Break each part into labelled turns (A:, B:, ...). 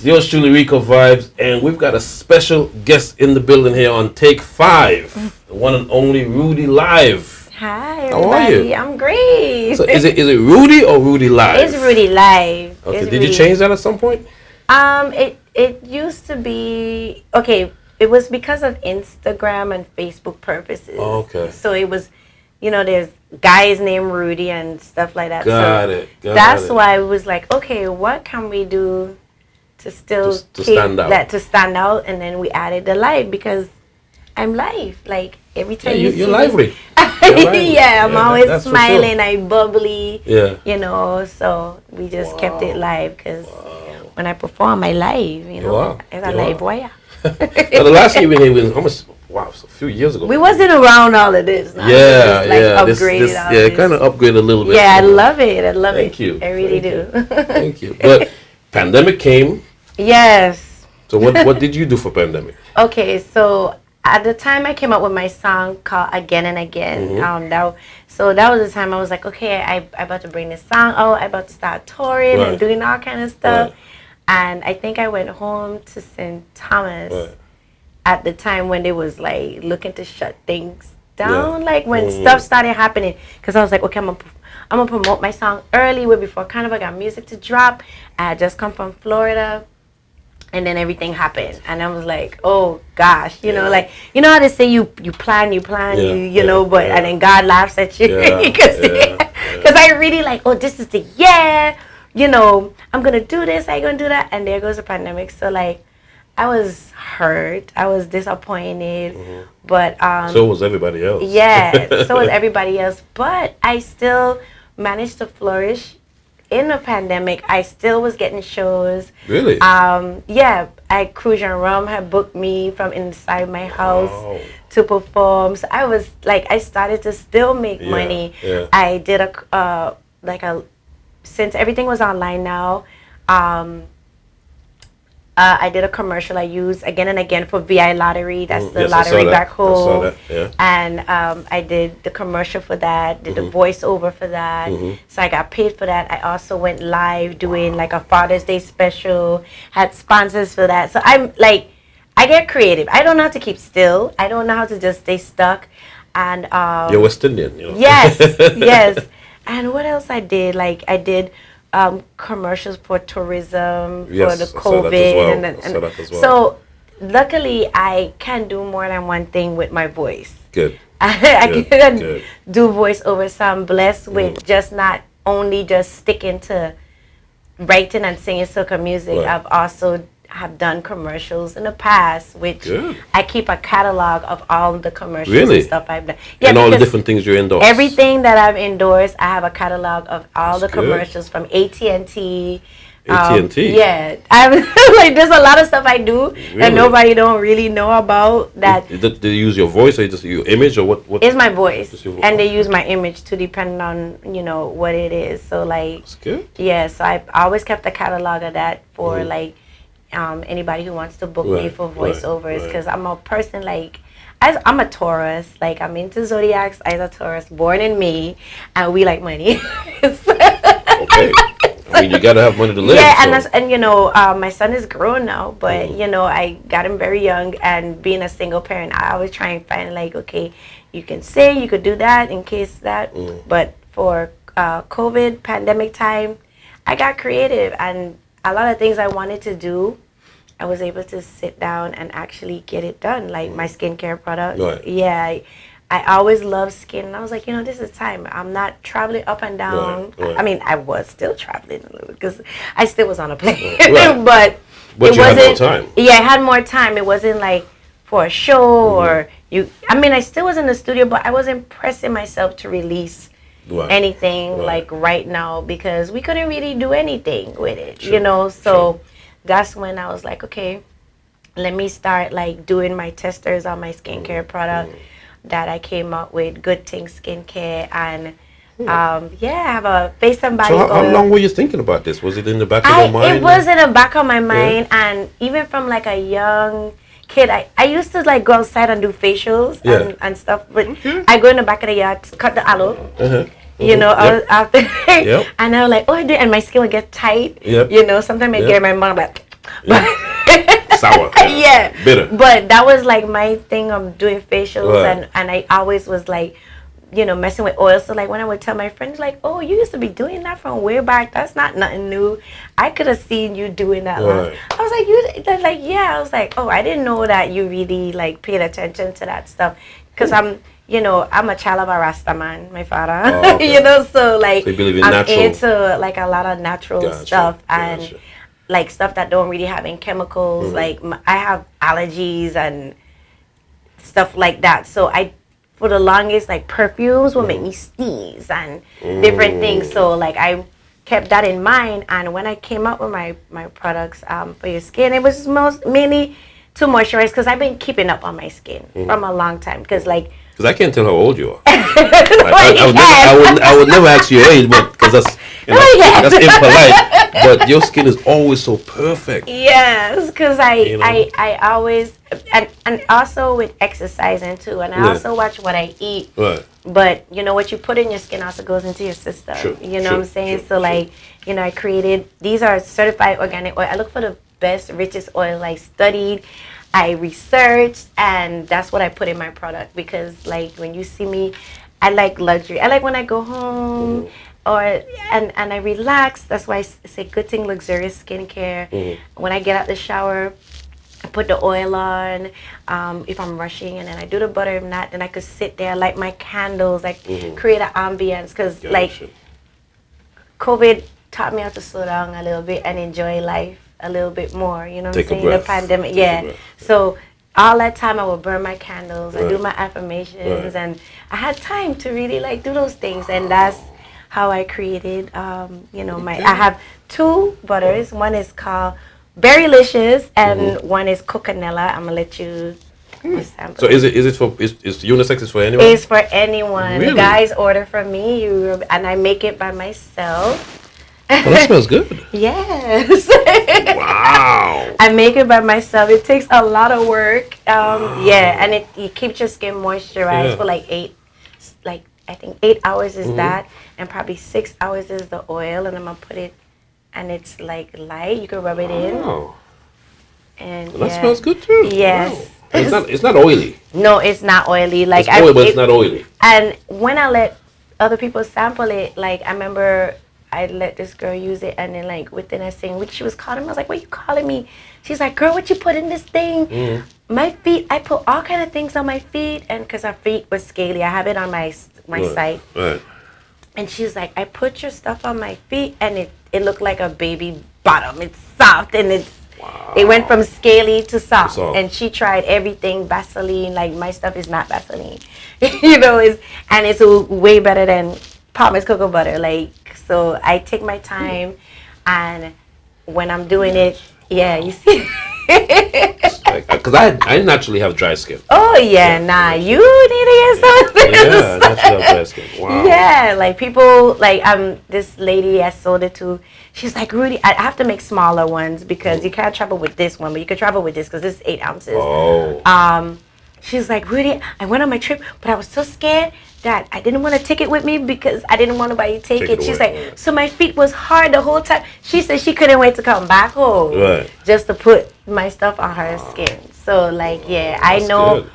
A: yours truly, Ricovibes, and we've got a special guest in the building here on Take 5, the one and only Rudy Live.
B: Hi,
A: everybody. How are you?
B: I'm great.
A: So is it Rudy or Rudy Live?
B: It's Rudy Live.
A: Okay.
B: It's
A: Did
B: Rudy.
A: You change that at some point?
B: It used to be It was because of Instagram and Facebook purposes.
A: Oh, okay.
B: So it was, there's guys named Rudy and stuff like that.
A: Got it.
B: That's why it was like, okay, what can we do to still
A: to stand out?
B: To stand out, and then we added the live because I'm live. Like every time
A: you're lively.
B: Yeah, I'm always smiling.
A: Sure.
B: I'm bubbly.
A: Yeah.
B: So we just kept it live because when I perform, I live. It's a live wire.
A: The last year we here was almost a few years ago.
B: We wasn't around all of this.
A: Now.
B: Upgraded.
A: It kind of upgraded a little bit.
B: Yeah, I love it.
A: Thank you.
B: I really do.
A: Thank you. But pandemic came.
B: Yes.
A: So what did you do for pandemic?
B: Okay, so at the time I came up with my song called Again and Again.
A: Mm-hmm.
B: So that was the time I was like, okay, I about to bring this song out. I about to start touring and doing all kind of stuff.
A: Right.
B: And I think I went home to St. Thomas at the time when they was like looking to shut things down, like when stuff started happening. Because I was like, okay, I'm gonna promote my song early, way before Carnival. I got music to drop. I had just come from Florida. And then everything happened, and I was like, "Oh gosh, you know how they say you plan, but and then God laughs at you because I really like, oh, this is the year, I'm gonna do this, I'm gonna do that, and there goes the pandemic. So like, I was hurt, I was disappointed, but
A: so was everybody else.
B: Yeah, so was everybody else, but I still managed to flourish. In the pandemic, I still was getting shows.
A: Really?
B: Yeah, Cruise and Rum had booked me from inside my house to perform. So I was like, I started to still make money.
A: Yeah.
B: I did since everything was online now, I did a commercial I used again and again for VI Lottery. That's the lottery back home. And I did the commercial for that, did the voiceover for that. So I got paid for that. I also went live doing like a Father's Day special, had sponsors for that. So I'm like, I get creative. I don't know how to keep still. I don't know how to just stay stuck. And
A: you're West Indian,
B: Yes, yes. And what else I did? Like I did commercials for tourism, for the COVID, and so luckily I can do more than one thing with my voice.
A: Good.
B: I can do voiceover, so I'm blessed with just not only just sticking to writing and singing soca music. I've also have done commercials in the past, which I keep a catalog of all the commercials and stuff I've done. Yeah,
A: and all the different things you endorse.
B: Everything that I've endorsed, I have a catalog of all the commercials from AT&T.
A: AT&T?
B: Yeah. Like, there's a lot of stuff I do that nobody don't really know about. That
A: do they use your voice or just your image or what?
B: It's my voice. And they use my image to depend on, what it is. So, like,
A: that's good.
B: Yeah, so I always kept a catalog of that for, like, anybody who wants to book me for voiceovers, because I'm a person like I'm a Taurus, like I'm into zodiacs. I'm a Taurus, born in May, and we like money.
A: Okay, I mean you gotta have money to live.
B: Yeah, and my son is grown now, but I got him very young, and being a single parent, I always try and find like, okay, you can sing, you could do that in case that, but for COVID pandemic time, I got creative, and a lot of things I wanted to do, I was able to sit down and actually get it done. Like my skincare product.
A: Right.
B: Yeah, I always loved skin. And I was like, this is time. I'm not traveling up and down.
A: Right.
B: I mean, I was still traveling a little because I still was on a plane.
A: But
B: it
A: you
B: wasn't,
A: had more time.
B: Yeah, I had more time. It wasn't like for a show or I still was in the studio, but I wasn't pressing myself to release anything like right now because we couldn't really do anything with it, so that's when I was like, okay, let me start like doing my testers on my skincare product that I came up with, Good Things Skincare, and I have a face and body
A: oil.
B: So
A: how long were you thinking about this? Was it in the back of your mind?
B: It was in the back of my mind, and even from like a young kid, I used to like go outside and do facials and stuff, but I go in the back of the yard, cut the aloe, I was out there, and I was like, oh, and my skin would get tight, sometimes I get my mom like,
A: Sour.
B: Yeah.
A: Bitter.
B: But that was like my thing of doing facials,
A: Right.
B: and I always was like, messing with oil. So like when I would tell my friends like, oh, you used to be doing that from way back. That's not nothing new. I could have seen you doing that last.
A: Right.
B: I was like, you, they're like, yeah. I was like, oh, I didn't know that you really like paid attention to that stuff. Because I'm a child of a Rasta man, my father.
A: Oh, okay.
B: So like
A: So you believe in
B: I'm
A: natural.
B: into like a lot of natural
A: Gotcha,
B: stuff and
A: gotcha.
B: like stuff that don't really have any chemicals. Like I have allergies and stuff like that. So for the longest, like perfumes will make me sneeze and different things. So like I kept that in mind. And when I came up with my products for your skin, it was mainly to moisturize because I've been keeping up on my skin from a long time. Because
A: I can't tell how old you are.
B: I
A: I would never ask your age, but because that's impolite. But your skin is always so perfect.
B: Yes, because I always and also with exercising too, and I also watch what I eat.
A: Right.
B: But what you put in your skin also goes into your system.
A: Sure,
B: What I'm saying? So I created, these are certified organic oil. I look for the best, richest oil. I studied, I researched, and that's what I put in my product. Because like when you see me, I like luxury. I like when I go home and I relax. That's why I say good thing luxurious skincare. When I get out the shower, I put the oil on if I'm rushing, and then I do the butter. If not, then I could sit there, light my candles, like create an ambience. Because like COVID taught me how to slow down a little bit and enjoy life a little bit more. You know what I'm saying? The pandemic, yeah. So all that time I would burn my candles, I do my affirmations, and I had time to really like do those things, and that's how I created. I have two butters. One is called Berrylicious, and one is Coconella. I'm gonna let you sample.
A: So is unisex? Is for anyone?
B: It's for anyone.
A: Really?
B: The guys order from me, and I make it by myself.
A: Oh, that smells good.
B: Yes.
A: Wow.
B: I make it by myself. It takes a lot of work. Yeah, and it keeps your skin moisturized for like I think 8 hours is that, and probably 6 hours is the oil, and I'm gonna put it, and it's like light. You can rub it in. And
A: that smells good too.
B: Yes.
A: Wow. It's not oily.
B: No, it's not oily. Like
A: it's oily, but it's not oily.
B: And when I let other people sample it, like I remember I let this girl use it, and then like within a same week she was calling me. I was like, "What are you calling me?" She's like, "Girl, what you put in this thing?" My feet, I put all kind of things on my feet, and because her feet was scaly, I have it on my site.
A: Right.
B: And she's like, "I put your stuff on my feet, and it looked like a baby bottom. It's soft, and it went from scaly to soft." And she tried everything, Vaseline. Like my stuff is not Vaseline, it's way better than Palmer's cocoa butter. Like, so I take my time, and when I'm doing it, you see.
A: Because I naturally have dry skin.
B: Oh yeah, you need to get something.
A: Yeah, I naturally have dry skin. Wow.
B: Yeah, like people, like this lady I sold it to, she's like, Rudy, I have to make smaller ones because you can't travel with this one, but you can travel with this because this is 8 ounces.
A: Oh.
B: She's like, Rudy, I went on my trip, but I was so scared that I didn't want to take it with me because I didn't want nobody to take it. She's like, so my feet was hard the whole time. She said she couldn't wait to come back home just to put my stuff on her skin. So like, I know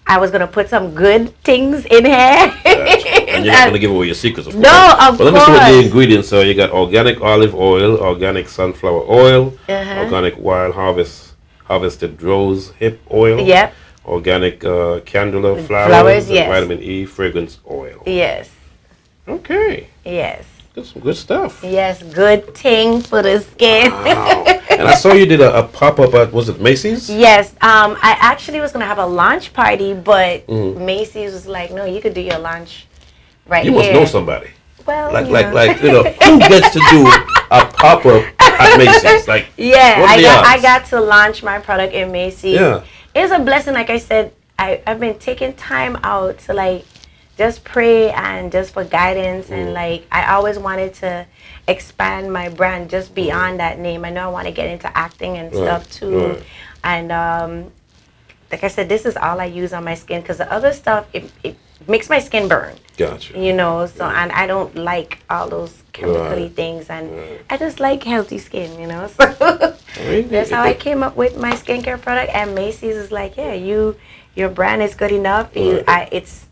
B: I was gonna put some good things in here.
A: And you're not gonna give away your secrets, of course.
B: No, of course.
A: Let me see what the ingredients are. You got organic olive oil, organic sunflower oil, organic wild harvested rose hip oil.
B: Yep.
A: Organic candula flowers, vitamin E, fragrance oil.
B: Yes.
A: Okay.
B: Yes.
A: That's some good stuff.
B: Yes, good thing for the skin.
A: Wow. And I saw you did a pop-up at, was it Macy's?
B: Yes. I actually was going to have a launch party, but Macy's was like, no, you could do your launch right here.
A: You must know somebody.
B: Well,
A: like who gets to do a pop-up at Macy's? Like,
B: I got to launch my product in Macy's.
A: Yeah.
B: It's a blessing. Like I said, I've been taking time out to like just pray and just for guidance, and like I always wanted to expand my brand just beyond that name. I know I want to get into acting and stuff too, and like I said, this is all I use on my skin because the other stuff it makes my skin burn.
A: Gotcha.
B: You know, so and I don't like all those chemically things, and I just like healthy skin. You know, so that's how I came up with my skincare product. And Macy's is like, yeah, your brand is good enough. It's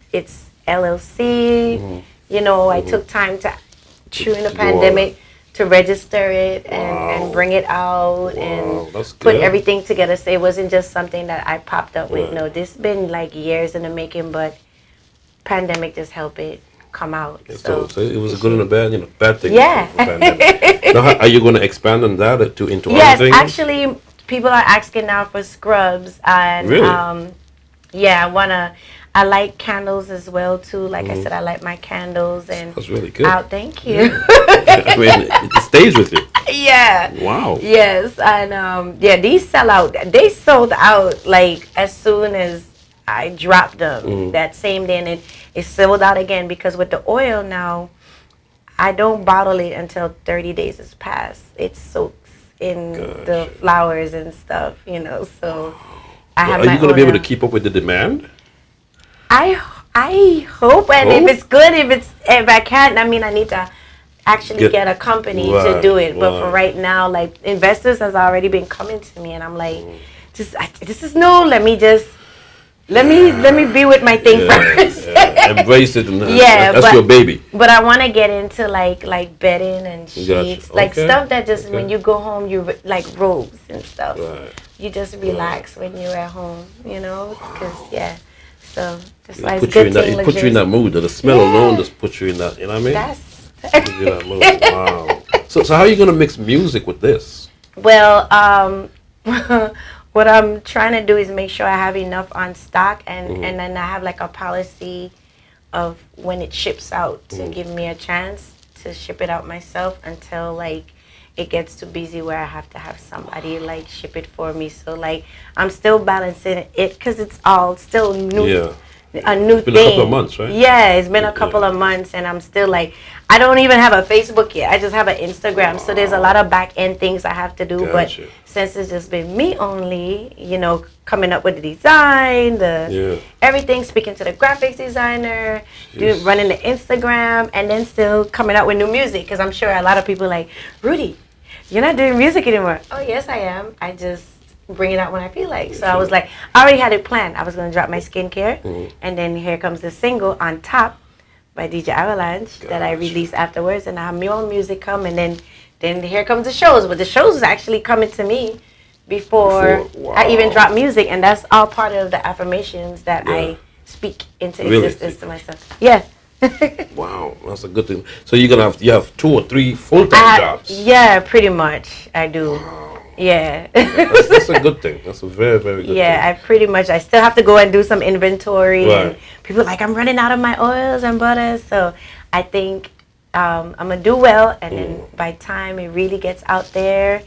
B: LLC. You know, I took time to during the pandemic to register it and bring it out and put everything together. So it wasn't just something that I popped up with. No, this has been like years in the making, but pandemic just helped it come out.
A: So it was a good and a bad, bad thing.
B: Yeah.
A: Now, are you going to expand on that into other things?
B: Yes, actually, people are asking now for scrubs, and
A: really?
B: I like candles as well too. Like I said, I like my candles, and
A: that's really good.
B: Thank you.
A: I mean, it stays with you.
B: Yeah.
A: Wow.
B: Yes, and these sell out. They sold out like as soon as I dropped them that same day, and it sold out again because with the oil now, I don't bottle it until 30 days has passed. It soaks in the flowers and stuff, so I have. Are you
A: going to be able to keep up with the demand?
B: I hope, and if it's good, if I can't, I mean, I need to actually get a company to do it. But for right now, like investors has already been coming to me, and I'm like, this is no. Let me be with my thing first.
A: Embrace it. That's your baby.
B: But I want to get into like bedding and sheets, like stuff that just when you go home, you like robes and stuff. You just relax when you're at home, because So that's why it's good.
A: It puts you in that mood. The smell alone just puts you in that. You know what I mean? Puts you in that mood. Wow. So how are you gonna mix music with this?
B: Well, what I'm trying to do is make sure I have enough on stock, and then I have like a policy of when it ships out to give me a chance to ship it out myself until like it gets too busy where I have to have somebody like ship it for me. So like I'm still balancing it because it's all still new.
A: Yeah.
B: A new
A: it's been
B: thing.
A: A couple of months, right?
B: Yeah, it's been a couple of months, and I'm still like, I don't even have a Facebook yet. I just have an Instagram. So there's a lot of back end things I have to do.
A: Gotcha.
B: But since it's just been me only, coming up with the design, everything, speaking to the graphics designer, running the Instagram, and then still coming out with new music. Because I'm sure a lot of people like, Rudy, you're not doing music anymore. Oh yes, I am. I just bring it out when I feel like. So I was like, I already had it planned. I was going to drop my skincare, and then here comes the single on top by DJ Avalanche that I released afterwards, and I have my own music come, and then here comes the shows. But the shows is actually coming to me before I even drop music, and that's all part of the affirmations that I speak into existence to myself. Yeah.
A: Wow, that's a good thing. So you have 2 or 3 full-time jobs?
B: Yeah, pretty much. I do. Wow. Yeah.
A: That's a good thing. That's a very, very good thing.
B: Yeah, I still have to go and do some inventory. And people are like, I'm running out of my oils and butters. So I think I'm going to do well. And then by time it really gets out there,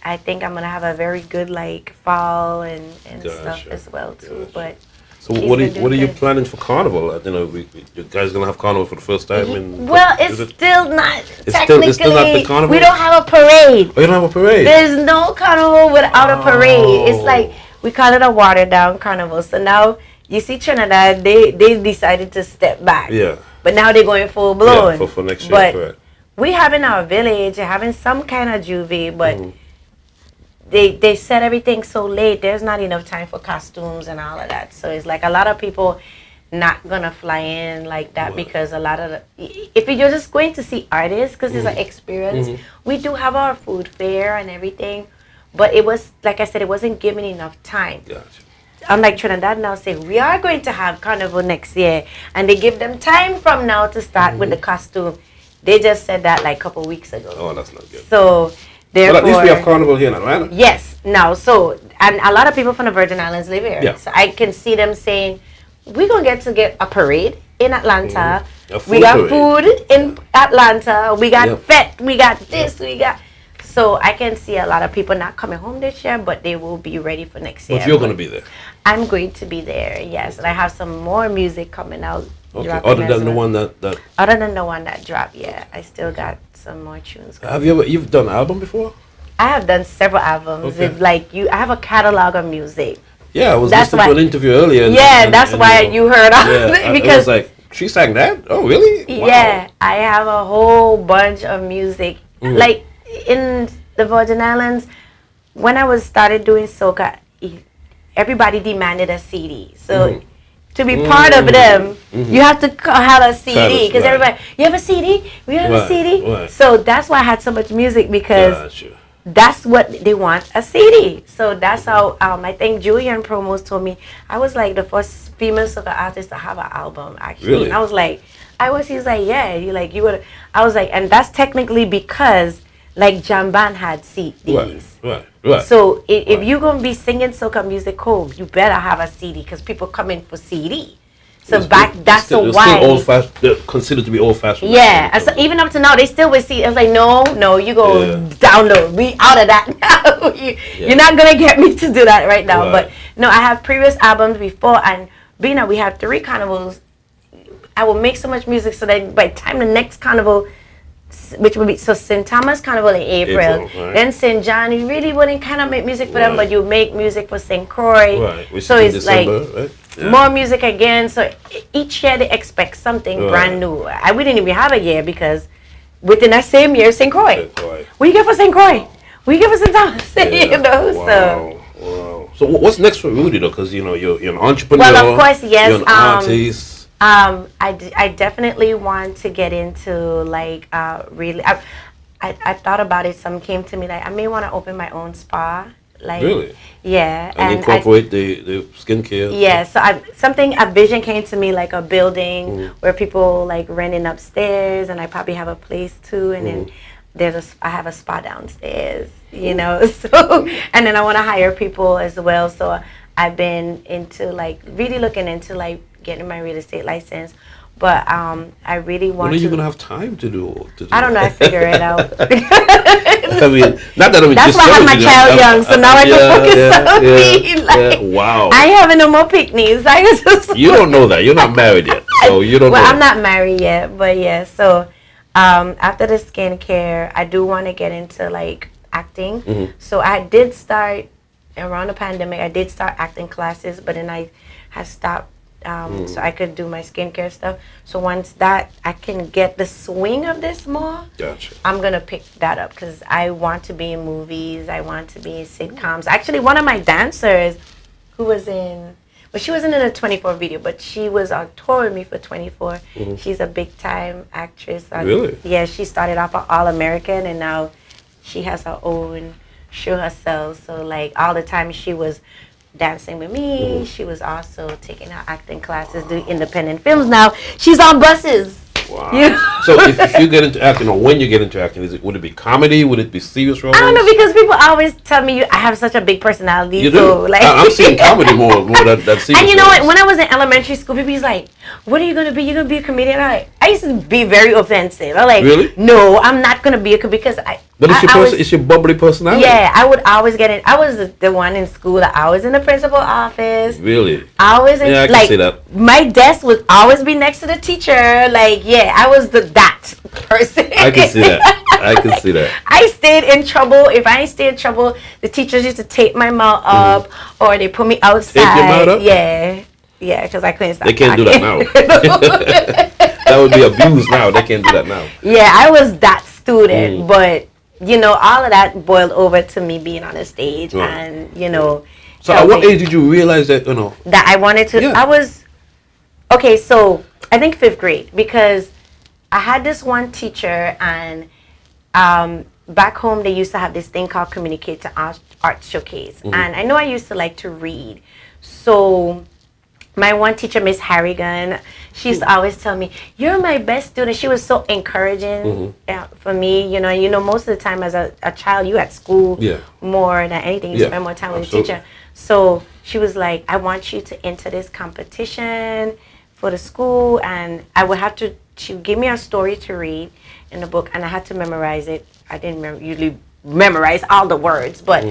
B: I think I'm going to have a very good like fall and stuff as well too. But
A: so what are you planning for Carnival? You guys gonna have Carnival for the first time
B: it's still not technically.
A: It's still not the Carnival?
B: We don't have a parade.
A: Oh, you don't have a parade?
B: There's no Carnival without a parade. It's like we call it a watered down Carnival. So now you see Trinidad, they decided to step back.
A: Yeah.
B: But now they're going full blown.
A: Yeah, for next year.
B: But we have in our village having some kind of juvie, but they set everything so late, there's not enough time for costumes and all of that. So it's like a lot of people not gonna fly in like that because a lot of if you're just going to see artists, because it's an experience, we do have our food fair and everything, but it was, like I said, it wasn't given enough time.
A: Gotcha.
B: Unlike Trinidad now say, we are going to have Carnival next year, and they give them time from now to start with the costume. They just said that like a couple weeks ago.
A: Oh, that's not good.
B: So therefore,
A: but at least we have Carnival here in Atlanta.
B: Yes. Now, and a lot of people from the Virgin Islands live here.
A: Yeah.
B: So I can see them saying, we're going to get a parade in Atlanta. We got food in Atlanta. We got fete. We got this. We got... So I can see a lot of people not coming home this year, but they will be ready for next year.
A: But you're going to be there.
B: I'm going to be there, yes. And I have some more music coming out.
A: Okay. Other than the one that...
B: Other than the one that dropped, yeah. I still got some more tunes coming.
A: You've done an album before?
B: I have done several albums.
A: Okay.
B: I have a catalog of music.
A: Yeah, I was
B: That's
A: listening to
B: why.
A: an interview earlier.
B: That's why you heard of it,
A: it
B: because
A: was like, she sang that? Oh, really? Wow.
B: yeah, I have a whole bunch of music. Like in the Virgin Islands, when I was started doing soca, everybody demanded a CD. So to be part of them, you have to have a CD, because everybody, you have a CD? We have a CD?
A: Right.
B: So that's why I had so much music, because
A: Gotcha.
B: that's what they want, a CD. So that's how I think Julian Promos told me I was like the first female soca artist to have an album, actually.
A: Really?
B: And I was like, he's like, yeah, you would. I was like, and that's technically because like Jamban had CDs.
A: Right.
B: So if you're gonna be singing soca music home, you better have a CD, because people come in for CD. So that's
A: why
B: why.
A: Still old-fashioned. They're considered to be old-fashioned.
B: Yeah, and so even up to now, they still would see. I was like, no, you go download. We out of that now. You're not gonna get me to do that right now.
A: Right.
B: But no, I have previous albums before, and being that we have 3 carnivals, I will make so much music so that by the time the next carnival, which would be St. Thomas Carnival in April,
A: right.
B: then St. John, you really wouldn't kind of make music for them, but you make music for St. Croix.
A: Right. Which
B: so
A: is
B: it's
A: December,
B: like
A: right?
B: more music again. So each year they expect something brand new. We didn't even have a year, because within that same year, St. Croix. What you get for St. Croix? What you get for St. Thomas? You know,
A: Wow. So what's next for Rudy though? Because you're an entrepreneur.
B: Well, of course, yes.
A: You're an artist.
B: I definitely want to get into like really. I thought about it. Some came to me like I may want to open my own spa. Like
A: Really?
B: Yeah.
A: And incorporate the skincare.
B: Yeah. So a vision came to me, like a building where people like renting upstairs, and I probably have a place too, and then I have a spa downstairs. You know. So and then I want to hire people as well. So I've been into like really looking into like getting my real estate license, but I really want.
A: When are you gonna have time to do?
B: I don't know. I figure it out.
A: I mean, not that I'm.
B: That's why I have my child young, so now I can focus on me. Like,
A: wow.
B: I ain't having no more picnics.
A: You don't know that. You're not married yet, so you don't.
B: Well,
A: know
B: I'm not married yet, but yeah. So after the skincare, I do want to get into like acting. So I did start around the pandemic. I did start acting classes, but then I had stopped. So I could do my skincare stuff. So once that I can get the swing of this more,
A: gotcha.
B: I'm gonna pick that up, because I want to be in movies. I want to be in sitcoms. Actually, one of my dancers, who was in, well, she wasn't in a 24 video, but she was on tour with me for 24. She's a big time actress.
A: Really?
B: Yeah, she started off an All American, and now she has her own show herself. So like all the time she was dancing with me. She was also taking her acting classes, doing independent films. Now she's on buses.
A: Wow. So if you get into acting, or when you get into acting, would it be comedy? Would it be serious roles?
B: I don't know, because people always tell me I have such a big personality.
A: You
B: so
A: do.
B: like
A: I'm seeing comedy more than serious.
B: And you know
A: roles.
B: what? When I was in elementary school, people was like, "What are you gonna be? You're gonna be a comedian?" I used to be very offensive. I'm like,
A: really?
B: No, I'm not gonna be a comedian, because
A: But it's your bubbly personality.
B: Yeah, I would always get in. I was the one in school that I was in the principal office.
A: Really?
B: I was in,
A: I can see that.
B: My desk would always be next to the teacher. Like, yeah, I was that person.
A: I can see that. I can see that.
B: I stayed in trouble. If I ain't stayed in trouble, the teachers used to tape my mouth up, or they put me outside.
A: Tape your mouth up?
B: Yeah, because I couldn't stop.
A: They can't do that now. That would be abused now. They can't do that now.
B: Yeah, I was that student, but all of that boiled over to me being on the stage, and
A: So at what age did you realize that
B: that I wanted to?
A: Yeah.
B: I was okay. So I think 5th grade, because I had this one teacher, and back home they used to have this thing called Communicate to Art Showcase, and I know I used to like to read. So my one teacher, Miss Harrigan, she used to always tell me, "You're my best student." She was so encouraging for me. Most of the time as a child, you at school more than anything. You spend more time with the teacher. So she was like, "I want you to enter this competition for the school," and I would have to. She would give me a story to read in the book, and I had to memorize it. I didn't usually memorize all the words, but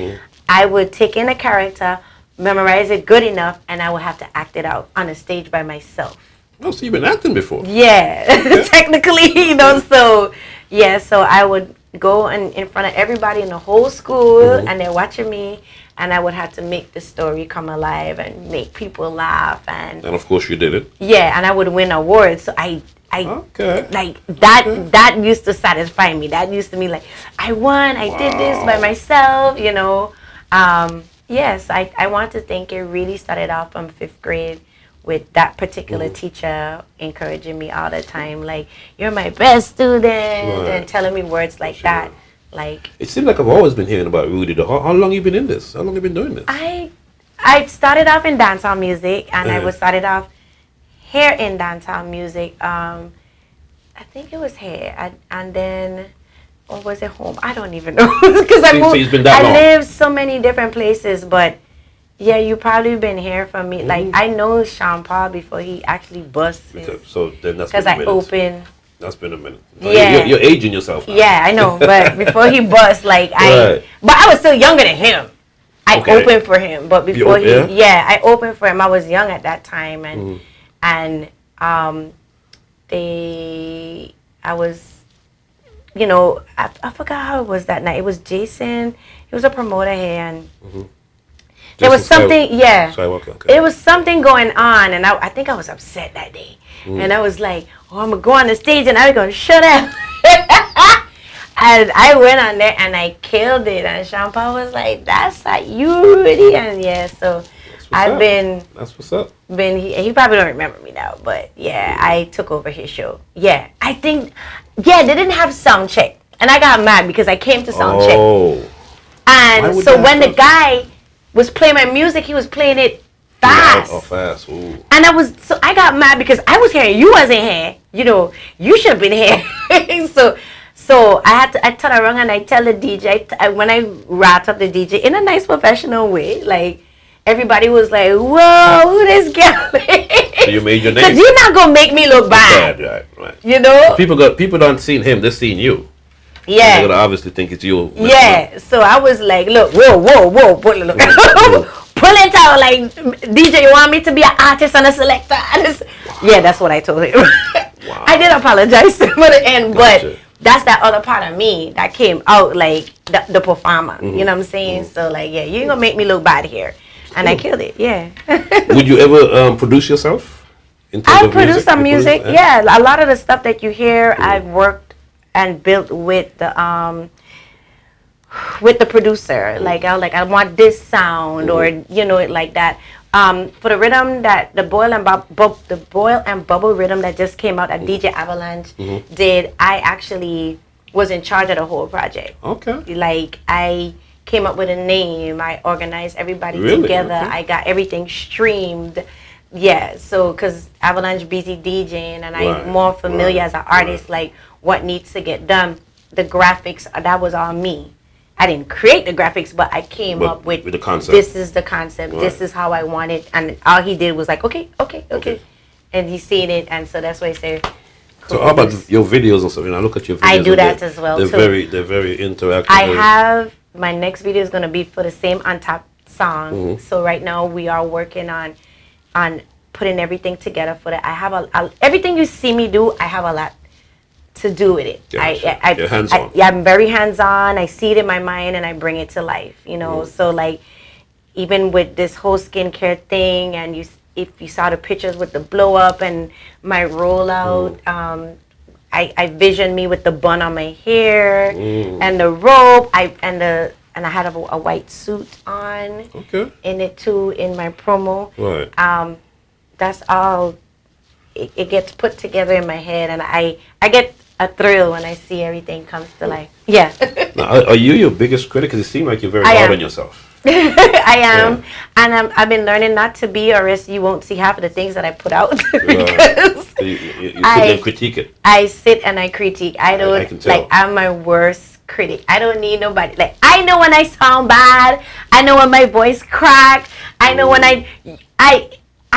B: I would take in a character, memorize it good enough, and I would have to act it out on a stage by myself.
A: Oh, so you've been acting before?
B: Yeah, technically, so yeah, so I would go in front of everybody in the whole school, and they're watching me, and I would have to make the story come alive and make people laugh, and
A: of course you did it.
B: Yeah, and I would win awards. So I
A: okay.
B: like that. Okay. That used to satisfy me. That used to be like, I won. I did this by myself. You know. Yes, I want to think it really started off from 5th grade with that particular teacher encouraging me all the time, like, you're my best student, and telling me words like that. Like,
A: it seems like I've always been hearing about Rudy. How long you been in this? How long you been doing this?
B: I started off in dancehall music, and I started off here in dancehall music. I think it was here, and then, or was it home? I don't even know, because I moved. I lived so many different places, but yeah, you probably been here from me. Like, I know Sean Paul before he actually busted. So then that's because I opened.
A: That's been a minute. Yeah, you're aging yourself now.
B: Yeah, I know, but before he bust, like but I was still younger than him. I opened for him, but before I opened for him. I was young at that time, and I was, you know, I forgot how it was that night. It was Jason. He was a promoter here, and there was something. It was something going on, and I think I was upset that day, and I was like, oh, I'm gonna go on the stage, and I was gonna shut up. And I went on there and I killed it. And Sean Paul was like, "That's like you, Rudy." And so I've been.
A: That's what's up.
B: He probably don't remember me now, but yeah, I took over his show. Yeah, I think. Yeah, they didn't have sound check, and I got mad because I came to sound check. And so when the guy was playing my music, he was playing it fast.
A: Fast. Ooh.
B: And I got mad because I was here, you wasn't here. You know, you should have been here. So I turn around and I tell the DJ, when I wrapped up the DJ in a nice professional way, like, everybody was like, whoa, who this girl is?
A: So you made your name.
B: Because you're not going to make me look bad. Right. You know?
A: People don't seen him, they're seeing you.
B: Yeah.
A: They're going to obviously think it's you.
B: Yeah. So I was like, look, whoa. Pull it out. Like, DJ, you want me to be an artist and a selector? Yeah, that's what I told him. Wow. I did apologize to him at the end, but that's that other part of me that came out, like, the performer. You know what I'm saying? So, like, yeah, you ain't going to make me look bad here. And I killed it, yeah.
A: Would you ever produce yourself?
B: I produce some music, yeah. A lot of the stuff that you hear, I've worked and built with the producer. Like, I want this sound, or, you know, like that. For the rhythm that the boil and bubble rhythm that just came out that DJ Avalanche did, I actually was in charge of the whole project. Okay. Like, I came up with a name, I organized everybody together, I got everything streamed. Yeah, so because Avalanche busy DJing, and I'm more familiar as an artist, like what needs to get done. The graphics, that was all me. I didn't create the graphics, but I came up with the concept. This is the concept. This is how I want it, and all he did was like, okay, and he seen it, and so that's why I say.
A: So how about your videos and stuff? You know, I look at your videos.
B: I do that as well.
A: They're very interactive.
B: I have my next video is gonna be for the same On Top song. So right now we are working on putting everything together for that. I have everything you see me do. I have a lot to do with it.
A: You're hands-on.
B: I'm very hands-on. I see it in my mind and I bring it to life. You know, so like even with this whole skincare thing, and if you saw the pictures with the blow up and my rollout, I visioned me with the bun on my hair and the rope. I had a white suit on in it too in my promo. Right. That's all. It gets put together in my head, and I get a thrill when I see everything comes to life. Yeah.
A: Now, are you your biggest critic? Because it seems like you're very hard on yourself.
B: I am, and I've been learning not to be, or else you won't see half of the things that I put out. Because
A: you sit and critique it.
B: I sit and I critique. I can tell. Like, I'm my worst critic. I don't need nobody. Like, I know when I sound bad. I know when my voice cracked. I know when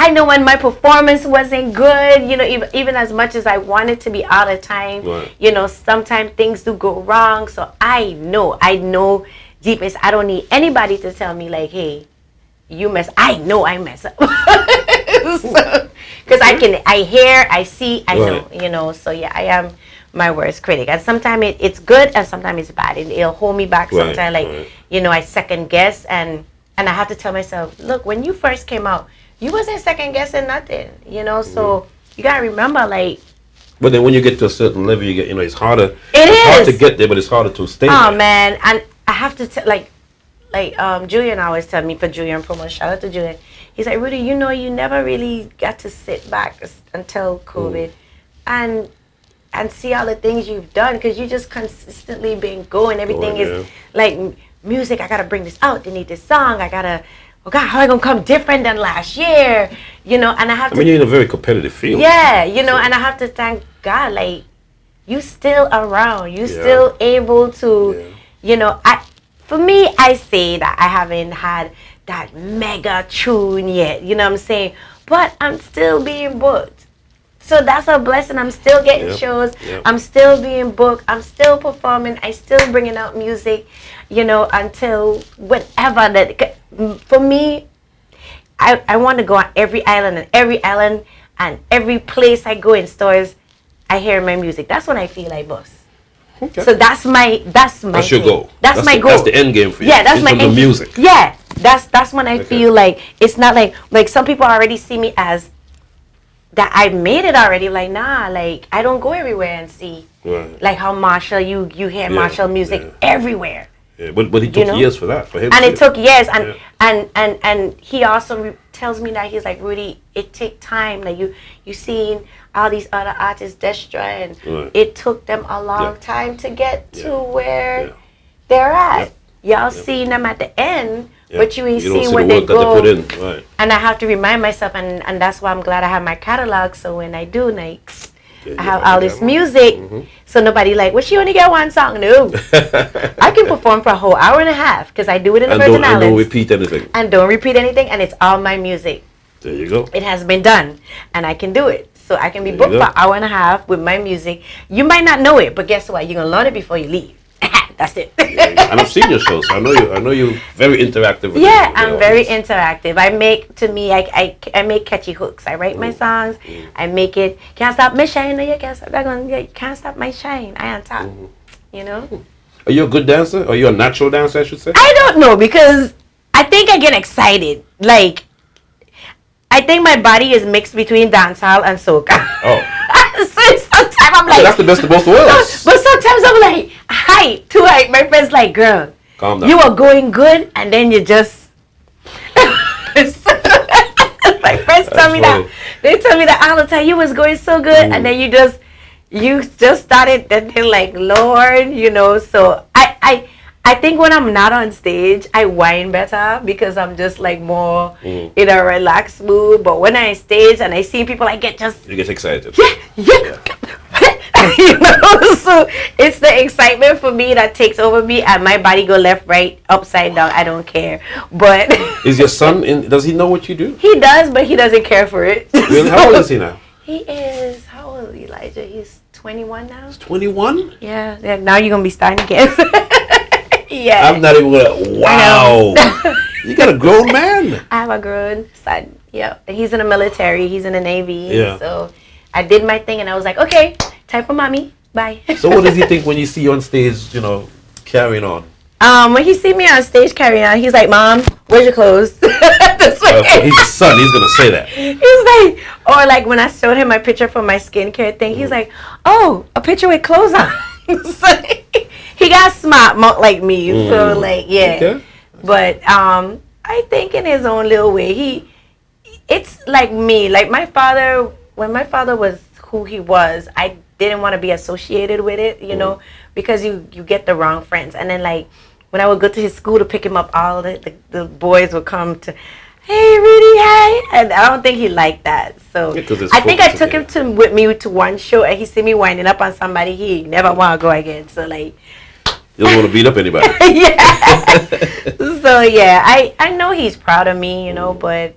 B: I know when my performance wasn't good. You know, even as much as I want it to be all the time. Right. You know, sometimes things do go wrong. So I know. Deep is, I don't need anybody to tell me like, hey, you mess. I know I mess up. Because I hear, I see, I know, you know. So yeah, I am my worst critic. And sometimes it's good and sometimes it's bad. It'll hold me back sometimes. Like, you know, I second guess and And I have to tell myself, look, when you first came out, you wasn't second guessing nothing, you know. So you gotta remember, like.
A: But then when you get to a certain level, you get, you know, it's harder.
B: It's
A: hard to get there, but it's harder to stay
B: there.
A: there.
B: Man, and I have to like Julian always tell me, for Julian promo, shout out to Julian. He's like, Rudy, you know, you never really got to sit back until COVID, and see all the things you've done, because you just consistently been going. Everything is like music. I gotta bring this out. They need this song. I gotta. Oh God, how am I gonna come different than last year? You know, and I have to.
A: I mean, you're in a very competitive field.
B: Yeah, you know, and I have to thank God, like, you still around. You still able to, you know. For me, I say that I haven't had that mega tune yet. You know what I'm saying? But I'm still being booked. So that's a blessing. I'm still getting shows. I'm still being booked. I'm still performing. I still bringing out music, you know, until whenever that. For me, I want to go on every island and every place I go in stores, I hear my music. That's when I feel like boss. Okay. So that's your goal. That's my goal.
A: That's the end game for you.
B: Yeah, that's my
A: end music.
B: Yeah, that's when I feel like it's not like some people already see me as that I made it already. Like, nah, like I don't go everywhere and see like how Marshall you hear Marshall music everywhere.
A: Yeah, but it took years for that, for him.
B: And it took years, and he also tells me that he's like, Rudy, it take time. Like you seen all these other artists, Destra, and it took them a long time to get to where they're at. Y'all seen them at the end, but you ain't seen what they go. And I have to remind myself, and that's why I'm glad I have my catalog. So when I do, like, I have all this music, so nobody like, well, she only got one song. No, I can perform for a whole hour and a half because I do it in the Virgin Islands.
A: And don't repeat anything.
B: And don't repeat anything, and it's all my music.
A: There you go.
B: It has been done, and I can do it. So I can be booked for an hour and a half with my music. You might not know it, but guess what? You're gonna learn it before you leave. That's it.
A: And I've seen your shows, so I know you're very interactive.
B: I'm very interactive. I make, to me, I make catchy hooks. I write my songs. I make it. Can't stop my shine. No, you can't stop. Can't stop my shine. I on top. You know.
A: Are you a good dancer? Are you a natural dancer, I should say?
B: I don't know, because I think I get excited. Like, I think my body is mixed between dancehall and soca. Oh. So sometimes I'm like,
A: that's the best of both worlds.
B: But sometimes I'm like, hi, too. Like, my friend's like, girl, calm down. You are going good, and then you just. My friends tell me that. They tell me that all the time. You was going so good, and then you just started. Then they're like, Lord, you know. So I think when I'm not on stage, I whine better because I'm just like more in a relaxed mood. But when I'm on stage and I see people, you get
A: excited.
B: Yeah. You know, so it's the excitement for me that takes over me, and my body go left, right, upside down. I don't care. But
A: is your son in? Does he know what you do?
B: He does, but he doesn't care for it.
A: Really? How old is he now?
B: He is. How old is Elijah? He's 21 now.
A: He's 21?
B: Yeah. Now you're gonna be starting again. Yeah.
A: I'm not even gonna. Wow. You got a grown man.
B: I have a grown son. Yeah. He's in the military. He's in the Navy.
A: Yeah.
B: So I did my thing, and I was like, okay, time for mommy. Bye.
A: So what does he think when you see you on stage, you know, carrying on?
B: When he see me on stage carrying on, he's like, Mom, where's your clothes?
A: He's a son. He's gonna say that.
B: He's like, or like when I showed him my picture for my skincare thing, he's like, oh, a picture with clothes on. So he got smart like me. So like, yeah. Okay. But I think in his own little way, it's like me. Like my father, when my father was who he was, I didn't want to be associated with it, you know, because you get the wrong friends. And then like when I would go to his school to pick him up, all the boys would come to, hey Rudy, hi, and I don't think he liked that. So I think I took him with me to one show, and he see me winding up on somebody, he never want to go again. So like,
A: you don't want to beat up anybody.
B: Yeah. So yeah, I know he's proud of me, you know, but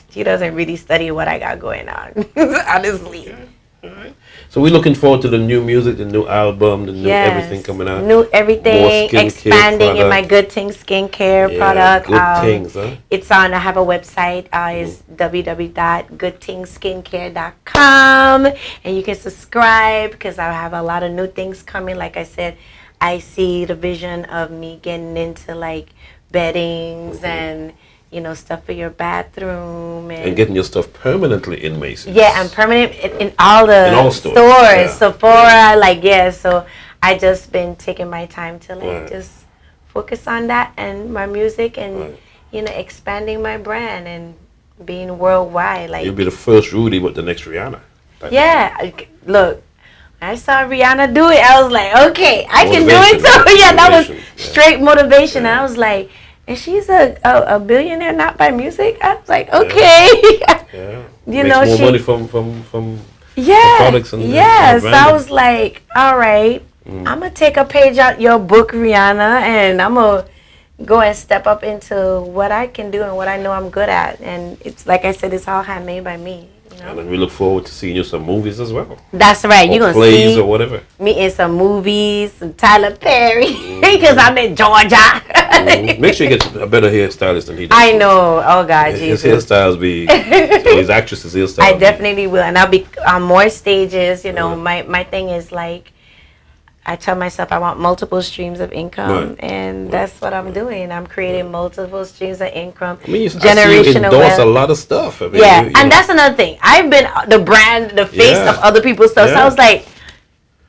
B: he doesn't really study what I got going on, honestly.
A: Okay. All right. So we're looking forward to the new music, the new album, the new everything coming out.
B: New everything, expanding in my Good Things skincare product.
A: Good Things, huh?
B: It's on, I have a website, it's www.goodthingsskincare.com, and you can subscribe because I have a lot of new things coming. Like I said, I see the vision of me getting into like beddings and stuff for your bathroom
A: and getting your stuff permanently in Macy's.
B: Yeah, and permanent in all the
A: stores.
B: Yeah. Sephora, so I just been taking my time to just focus on that and my music and expanding my brand and being worldwide. Like,
A: you'll be the first Rudy, but the next Rihanna.
B: Yeah, look, I saw Rihanna do it. I was like, okay, I can do it too. Yeah, that was straight motivation. Yeah. I was like, and she's a billionaire not by music. I was like, okay.
A: Yeah.
B: Makes
A: more money from products and
B: so I was like, all right, I'm gonna take a page out your book, Rihanna, and I'm gonna go and step up into what I can do and what I know I'm good at. And it's like I said, it's all handmade by me.
A: And then we look forward to seeing you some movies as well.
B: That's right. You're going to see
A: plays or whatever.
B: Me in some movies, some Tyler Perry, because I'm in Georgia.
A: Make sure you get a better hairstylist than he does.
B: I know. Oh, God,
A: his
B: Jesus.
A: hairstyles be... so his actresses' hairstyles.
B: I definitely will. And I'll be on more stages. My thing is like, I tell myself I want multiple streams of income, and that's what I'm doing. I'm creating multiple streams of income.
A: I mean, generational. I see you endorse a lot of stuff. I mean,
B: and that's another thing. I've been the brand, the face of other people's stuff. So I was like,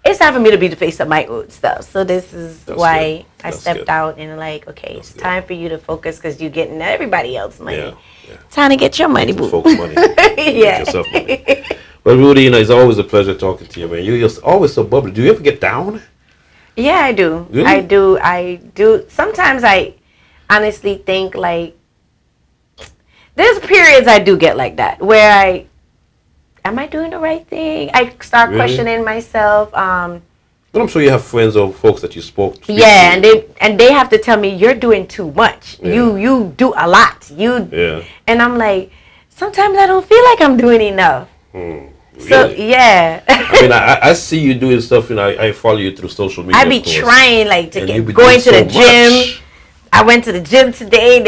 B: it's time for me to be the face of my own stuff. So this is why I stepped out and like, okay, it's time for you to focus because you're getting everybody else money.
A: Yeah.
B: Time to get your money, boo.
A: Folks' money. Get yourself money. Well, Rudy, it's always a pleasure talking to you, man. You're always so bubbly. Do you ever get down?
B: Yeah, I do.
A: Really?
B: I do. Sometimes I honestly think like there's periods I do get like that where am I doing the right thing? I start questioning myself.
A: But I'm sure you have friends or folks that you spoke to.
B: Yeah, and they have to tell me you're doing too much. Yeah. You do a lot. And I'm like, sometimes I don't feel like I'm doing enough.
A: Really?
B: So yeah.
A: I mean, I see you doing stuff, I follow you through social media.
B: I be trying like to get going to the gym. I went to the gym today,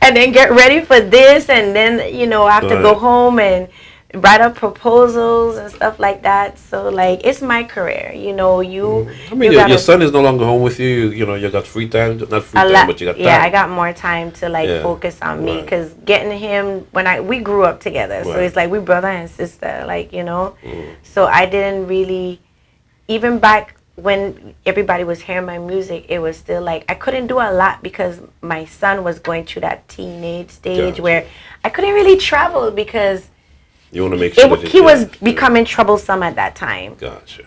B: and then get ready for this, and then I have to go home and write up proposals and stuff like that. So like it's my career, I mean,
A: your son is no longer home with you. You got free time, not free time, but you got time.
B: Yeah, I got more time to focus on me because getting him we grew up together, so it's like we brother and sister, So I didn't really, even back when everybody was hearing my music, it was still like I couldn't do a lot because my son was going through that teenage stage where I couldn't really travel because.
A: You want to make sure
B: he was becoming troublesome at that time.
A: Gotcha.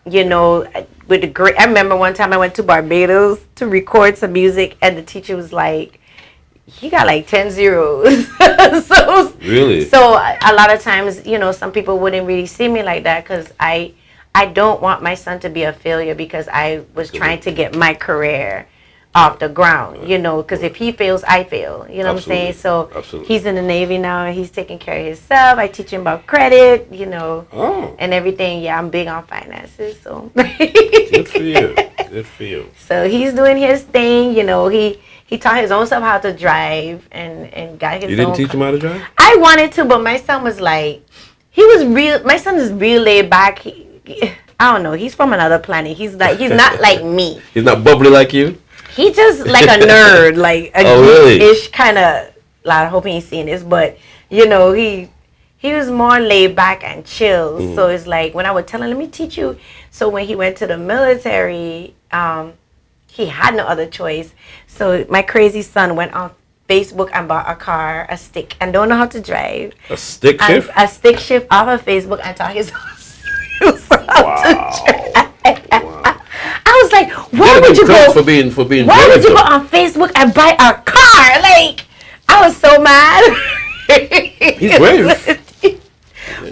B: With the great. I remember one time I went to Barbados to record some music, and the teacher was like, "He got like 10 zeros." So
A: really.
B: So a lot of times, some people wouldn't really see me like that because I don't want my son to be a failure because I was trying to get my career off the ground, because if he fails, I fail. You know what I'm saying? So he's in the Navy now, and he's taking care of himself. I teach him about credit, and everything. Yeah, I'm big on finances, so.
A: Good for you. Good for you.
B: So he's doing his thing. He taught his own self how to drive and got his own.
A: You didn't teach him how to drive?
B: I wanted to, but my son was like, my son is real laid back. I don't know. He's from another planet. He's not like me.
A: He's not bubbly like you?
B: He just like a nerd, like a geek-ish kind of. I hope he ain't seeing this, but he was more laid back and chill. So it's like when I would tell him, "Let me teach you." So when he went to the military, he had no other choice. So my crazy son went on Facebook and bought a car, a stick, and don't know how to drive.
A: A stick shift?
B: A stick shift off of Facebook and taught his son how to drive. Wow. I was like, why would you go
A: for being
B: why would you go on Facebook and buy a car? Like, I was so mad.
A: He's brave.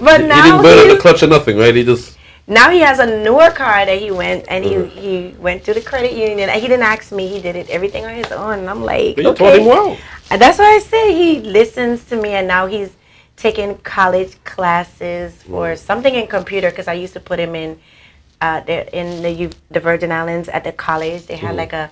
B: But
A: he
B: now
A: didn't burn the clutch or nothing, right?
B: Now he has a newer car that he went and he went to the credit union. He didn't ask me. He did it everything on his own. And I'm like,
A: but you taught him well.
B: And that's why I say he listens to me, and now he's taking college classes for something in computer because I used to put him in. In the Virgin Islands at the college, they had like a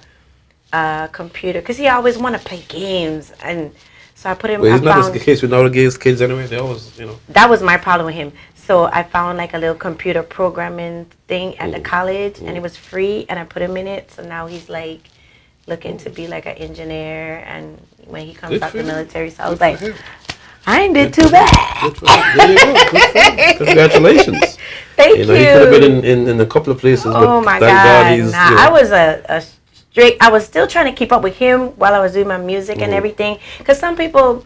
B: computer because he always want to play games, and so I put him.
A: Well, it's not the case with all the kids anyway. They always,
B: That was my problem with him. So I found like a little computer programming thing at the college, and it was free, and I put him in it. So now he's like looking to be like an engineer, and when he comes
A: Good
B: out
A: for
B: the
A: him.
B: military, so I
A: Good
B: was
A: for
B: like,
A: him.
B: I ain't did too bad.
A: Good for him. There you go. Good for him. Congratulations.
B: Thank
A: You know, he could have
B: you.
A: been in a couple of places,
B: Oh
A: but
B: my
A: thank God
B: God.
A: he's,
B: Nah,
A: you
B: I
A: know,
B: was a strict, I was still trying to keep up with him while I was doing my music and everything. Because some people,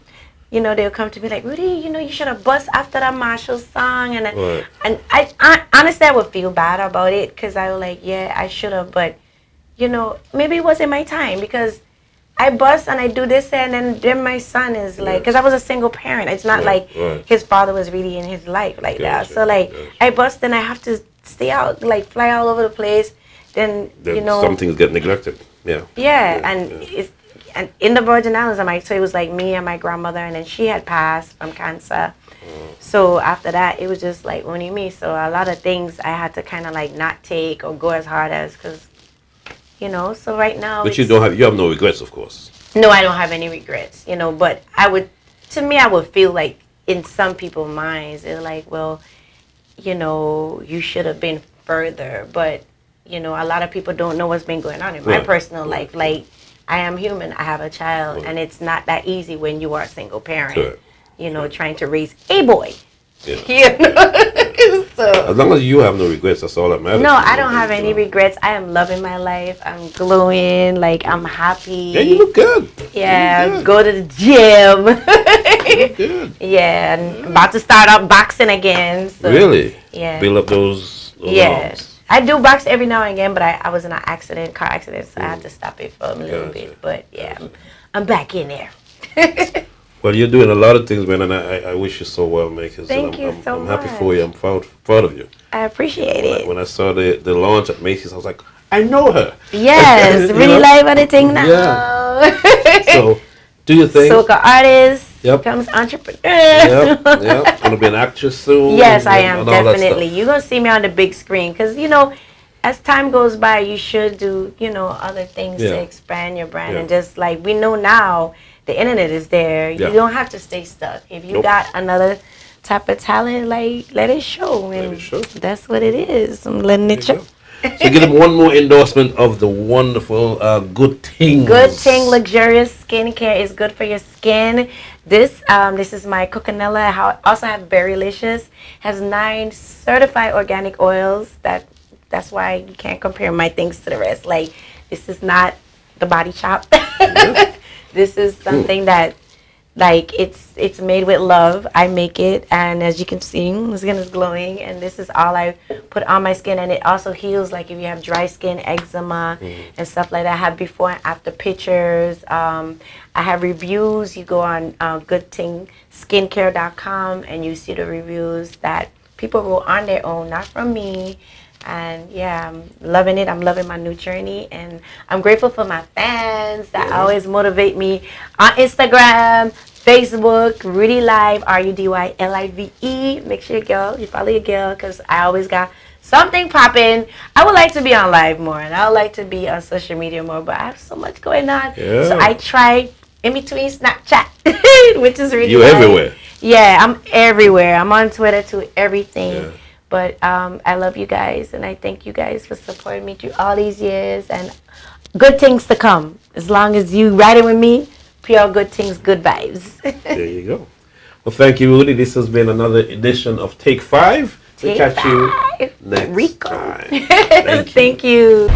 B: you know, they'll come to me like, Rudy, you know, you should have bust after that Marshall song.
A: Right.
B: And I honestly, I would feel bad about it because I was like, yeah, I should have. But, you know, maybe it wasn't my time because I bust and I do this and then my son is like, because I was a single parent. It's not like his father was really in his life like that. So like I bust and I have to stay out, like fly all over the place. Then you know,
A: some things get neglected. Yeah.
B: yeah, and it's and in the Virgin Islands, so it was like me and my grandmother, and then she had passed from cancer. So after that, it was just like only me. So a lot of things I had to kind of like not take or go as hard as because. You know, so right now.
A: But you have no regrets, of course.
B: No, I don't have any regrets. You know, but to me, I would feel like in some people's minds, they're like, well, you know, you should have been further. But you know, a lot of people don't know what's been going on in my personal life. Like, I am human. I have a child, and it's not that easy when you are a single parent. You know, trying to raise a boy. Yeah. You know? So,
A: as long as you have no regrets, that's all that matters.
B: No, I don't have any regrets. I am loving my life. I'm glowing. Like, I'm happy.
A: Yeah, you look good.
B: Yeah,
A: look good.
B: go to the gym.
A: You look good.
B: Yeah, and about to start up boxing again. So,
A: really?
B: Yeah.
A: Build up those
B: arms. I do box every now and again, but I was in an car accident, so I had to stop it for a little bit. But yeah, I'm back in there.
A: Well, you're doing a lot of things, man, and I wish you so well, man.
B: Thank you so
A: I'm
B: much.
A: happy for you. I'm proud of you.
B: I appreciate it.
A: When I saw the launch at Macy's, I was like, I know her.
B: Yes, really live on the thing now.
A: Yeah. So, do your thing.
B: Soca artist. Becomes entrepreneur.
A: Yep. Gonna be an actress soon.
B: Yes, I am definitely. You're gonna see me on the big screen because you know, as time goes by, you should do other things to expand your brand and just like we know now. The internet is there. You don't have to stay stuck. If you got another type of talent, like let it show. And that's what it is. I'm letting it show.
A: So give them one more endorsement of the wonderful Good Things.
B: Good Thing luxurious skincare is good for your skin. This is my coconella. I also have Berrylicious. Has 9 certified organic oils. That's why you can't compare my things to the rest. Like this is not the Body Shop. This is something that, like, it's made with love. I make it, and as you can see, the skin is glowing, and this is all I put on my skin, and it also heals, like, if you have dry skin, eczema, and stuff like that. I have before and after pictures. I have reviews. You go on goodthingskincare.com, and you see the reviews that people wrote on their own, not from me. And yeah, I'm loving it. I'm loving my new journey, and I'm grateful for my fans that always motivate me on Instagram, Facebook, Rudy Live, RUDYLIVE. Make sure you follow your girl because I always got something popping. I would like to be on live more, and I would like to be on social media more, but I have so much going on. So I try in between Snapchat, which is really
A: You everywhere.
B: Yeah, I'm everywhere. I'm on Twitter too, everything. Yeah. But I love you guys, and I thank you guys for supporting me through all these years, and good things to come. As long as you ride it with me, pure good things, good vibes.
A: There you go. Well, thank you, Rudy. This has been another edition of Take 5. We'll catch you next time.
B: Thank you.